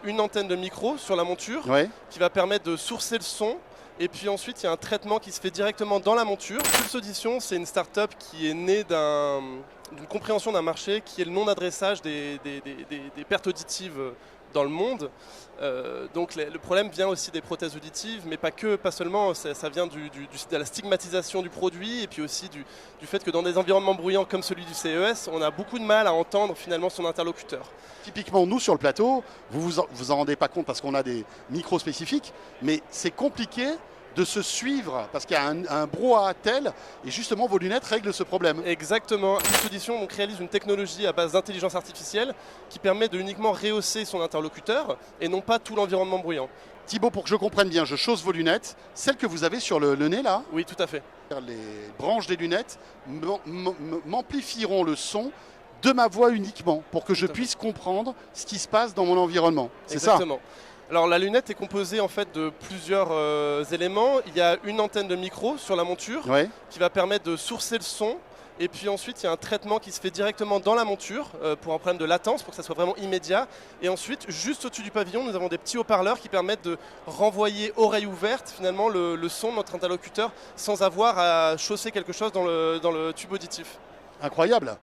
une antenne de micro sur la monture Ouais. qui va permettre de sourcer le son. Et puis ensuite, il y a un traitement qui se fait directement dans la monture. Pulse Audition, c'est une start-up qui est née d'une compréhension d'un marché qui est le non-adressage des pertes auditives dans le monde. Donc le problème vient aussi des prothèses auditives, mais pas seulement, ça vient de la stigmatisation du produit et puis aussi du fait que dans des environnements bruyants comme celui du CES, on a beaucoup de mal à entendre finalement son interlocuteur. Typiquement, nous, sur le plateau, vous en rendez pas compte parce qu'on a des micros spécifiques, mais c'est compliqué de se suivre parce qu'il y a un brouhaha tel et justement vos lunettes règlent ce problème. Exactement. Pulse Audition donc, réalise une technologie à base d'intelligence artificielle qui permet de uniquement rehausser son interlocuteur et non pas tout l'environnement bruyant. Thibaut, pour que je comprenne bien, je chausse vos lunettes, celles que vous avez sur le nez là, Oui, tout à fait. les branches des lunettes m'amplifieront le son de ma voix uniquement pour que je puisse comprendre ce qui se passe dans mon environnement. C'est ça? Exactement. Alors la lunette est composée en fait de plusieurs éléments. Il y a une antenne de micro sur la monture Ouais. qui va permettre de sourcer le son. Et puis ensuite, il y a un traitement qui se fait directement dans la monture pour un problème de latence, pour que ça soit vraiment immédiat. Et ensuite, juste au-dessus du pavillon, nous avons des petits haut-parleurs qui permettent de renvoyer oreille ouverte finalement le son de notre interlocuteur sans avoir à chausser quelque chose dans le tube auditif. Incroyable.